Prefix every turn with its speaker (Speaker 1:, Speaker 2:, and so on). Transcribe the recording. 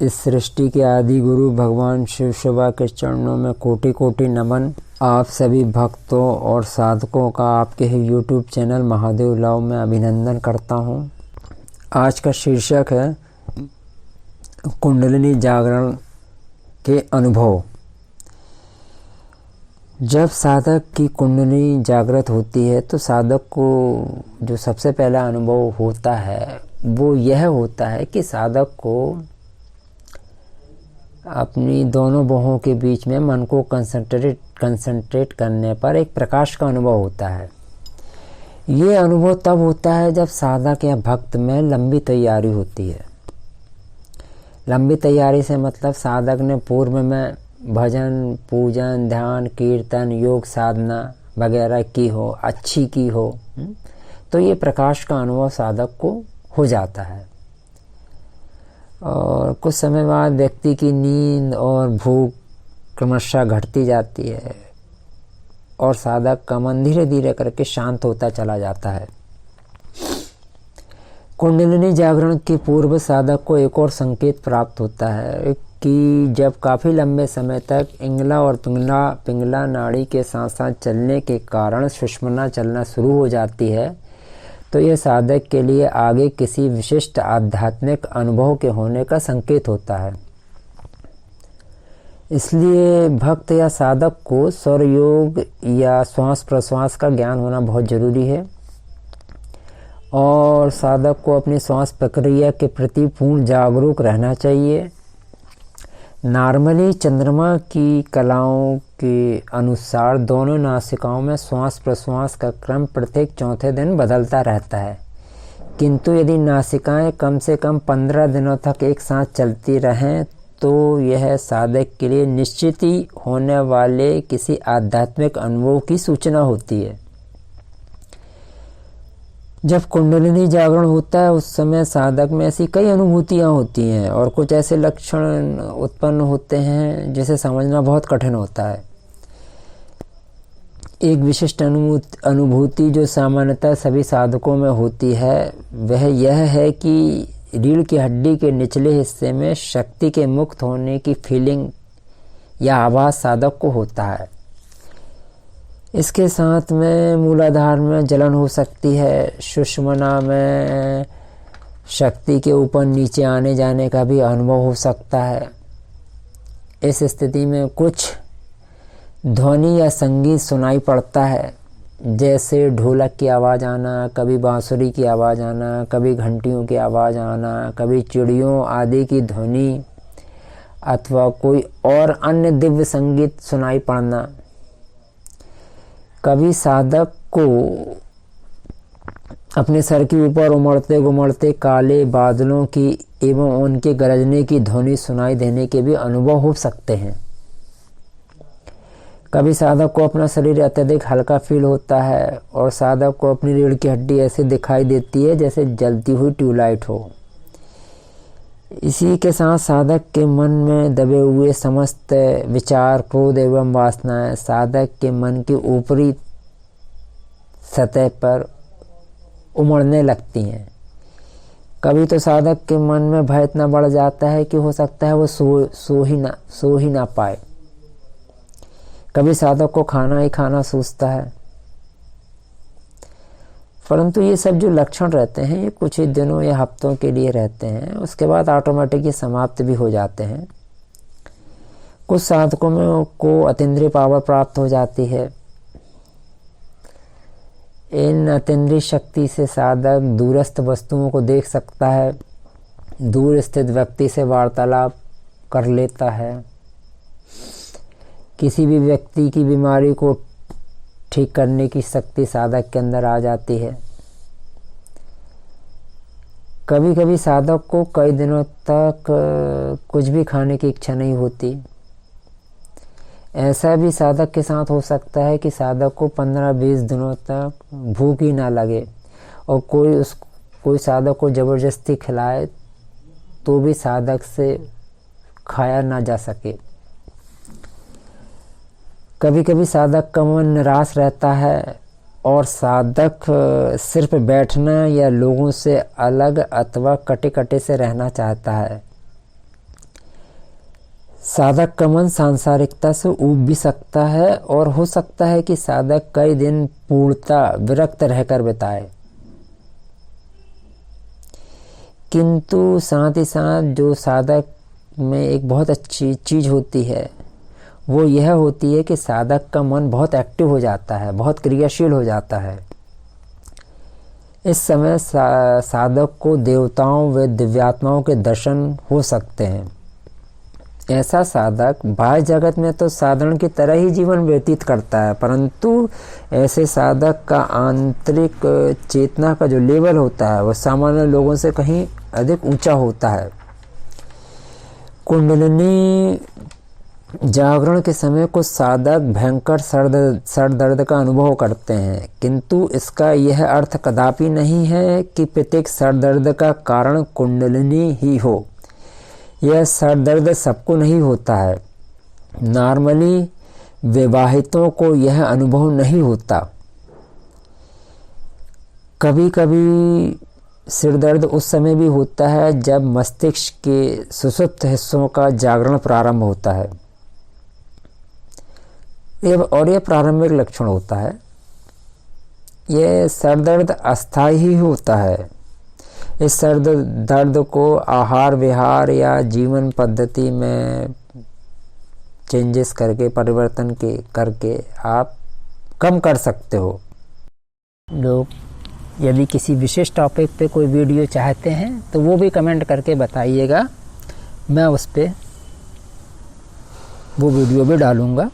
Speaker 1: इस सृष्टि के आदि गुरु भगवान शिव शिवा के चरणों में कोटि कोटि नमन। आप सभी भक्तों और साधकों का आपके ही YouTube चैनल महादेव लव में अभिनंदन करता हूं। आज का शीर्षक है कुंडलिनी जागरण के अनुभव। जब साधक की कुंडली जागृत होती है तो साधक को जो सबसे पहला अनुभव होता है वो यह होता है कि साधक को अपनी दोनों बाहों के बीच में मन को कंसंट्रेट करने पर एक प्रकाश का अनुभव होता है। ये अनुभव तब होता है जब साधक या भक्त में लंबी तैयारी होती है। लंबी तैयारी से मतलब साधक ने पूर्व में भजन, पूजन, ध्यान, कीर्तन, योग साधना वगैरह की हो, अच्छी की हो, तो ये प्रकाश का अनुभव साधक को हो जाता है। और कुछ समय बाद व्यक्ति की नींद और भूख क्रमशः घटती जाती है और साधक का मन धीरे धीरे करके शांत होता चला जाता है। कुंडलिनी जागरण के पूर्व साधक को एक और संकेत प्राप्त होता है कि जब काफ़ी लंबे समय तक इंगला और पिंगला नाड़ी के साथ साथ चलने के कारण सुषुम्ना चलना शुरू हो जाती है तो यह साधक के लिए आगे किसी विशिष्ट आध्यात्मिक अनुभव के होने का संकेत होता है। इसलिए भक्त या साधक को स्वर योग या श्वास प्रश्वास का ज्ञान होना बहुत जरूरी है और साधक को अपनी श्वास प्रक्रिया के प्रति पूर्ण जागरूक रहना चाहिए। नॉर्मली चंद्रमा की कलाओं के अनुसार दोनों नासिकाओं में श्वास प्रश्वास का क्रम प्रत्येक चौथे दिन बदलता रहता है, किंतु यदि नासिकाएं कम से कम 15 दिनों तक एक साथ चलती रहें तो यह साधक के लिए निश्चित ही होने वाले किसी आध्यात्मिक अनुभव की सूचना होती है। जब कुंडलिनी जागरण होता है उस समय साधक में ऐसी कई अनुभूतियाँ होती हैं और कुछ ऐसे लक्षण उत्पन्न होते हैं जिसे समझना बहुत कठिन होता है। एक विशिष्ट अनुभूति जो सामान्यतः सभी साधकों में होती है वह यह है कि रीढ़ की हड्डी के निचले हिस्से में शक्ति के मुक्त होने की फीलिंग या आभास साधक को होता है। इसके साथ में मूलाधार में जलन हो सकती है। सुषुम्ना में शक्ति के ऊपर नीचे आने जाने का भी अनुभव हो सकता है। इस स्थिति में कुछ ध्वनि या संगीत सुनाई पड़ता है, जैसे ढोलक की आवाज़ आना, कभी बांसुरी की आवाज़ आना, कभी घंटियों की आवाज़ आना, कभी चिड़ियों आदि की ध्वनि अथवा कोई और अन्य दिव्य संगीत सुनाई पड़ना। कभी साधक को अपने सर के ऊपर उमड़ते घुमड़ते काले बादलों की एवं उनके गरजने की ध्वनि सुनाई देने के भी अनुभव हो सकते हैं। कभी साधक को अपना शरीर अत्यधिक हल्का फील होता है और साधक को अपनी रीढ़ की हड्डी ऐसे दिखाई देती है जैसे जलती हुई ट्यूबलाइट हो। इसी के साथ साधक के मन में दबे हुए समस्त विचार, क्रोध एवं वासनाएं साधक के मन की ऊपरी सतह पर उमड़ने लगती हैं। कभी तो साधक के मन में भय इतना बढ़ जाता है कि हो सकता है वो सो ही ना पाए। कभी साधक को खाना ही खाना सूझता है। परंतु ये सब जो लक्षण रहते हैं ये कुछ ही दिनों या हफ्तों के लिए रहते हैं, उसके बाद ऑटोमेटिक ये समाप्त भी हो जाते हैं। कुछ साधकों में को अतीन्द्रिय पावर प्राप्त हो जाती है। इन अतीन्द्रिय शक्ति से साधक दूरस्थ वस्तुओं को देख सकता है, दूर स्थित व्यक्ति से वार्तालाप कर लेता है, किसी भी व्यक्ति की बीमारी को ठीक करने की शक्ति साधक के अंदर आ जाती है। कभी कभी साधक को कई दिनों तक कुछ भी खाने की इच्छा नहीं होती। ऐसा भी साधक के साथ हो सकता है कि साधक को 15-20 दिनों तक भूख ही ना लगे और कोई साधक को जबरदस्ती खिलाए तो भी साधक से खाया ना जा सके। कभी कभी साधक का मन निराश रहता है और साधक सिर्फ बैठना या लोगों से अलग अथवा कटे-कटे से रहना चाहता है। साधक का मन सांसारिकता से ऊब भी सकता है और हो सकता है कि साधक कई दिन पूर्णतः विरक्त रहकर बिताए, किंतु साथ ही साथ जो साधक में एक बहुत अच्छी चीज़ होती है वो यह होती है कि साधक का मन बहुत एक्टिव हो जाता है, बहुत क्रियाशील हो जाता है। इस समय साधक को देवताओं व दिव्यात्माओं के दर्शन हो सकते हैं। ऐसा साधक बाह्य जगत में तो साधारण की तरह ही जीवन व्यतीत करता है, परंतु ऐसे साधक का आंतरिक चेतना का जो लेवल होता है वो सामान्य लोगों से कहीं अधिक ऊंचा होता है। कुंडलिनी जागरण के समय कुछ साधक भयंकर सर दर्द का अनुभव करते हैं, किंतु इसका यह अर्थ कदापि नहीं है कि प्रत्येक सर दर्द का कारण कुंडलिनी ही हो। यह सर दर्द सबको नहीं होता है। नॉर्मली विवाहितों को यह अनुभव नहीं होता। कभी कभी सिर दर्द उस समय भी होता है जब मस्तिष्क के सुषुप्त हिस्सों का जागरण प्रारंभ होता है, यह प्रारंभिक लक्षण होता है। यह सर दर्द अस्थायी ही होता है। इस सर दर्द को आहार विहार या जीवन पद्धति में चेंजेस करके, परिवर्तन करके आप कम कर सकते हो। लोग यदि किसी विशेष टॉपिक पे कोई वीडियो चाहते हैं तो वो भी कमेंट करके बताइएगा, मैं उस पे वो वीडियो भी डालूँगा।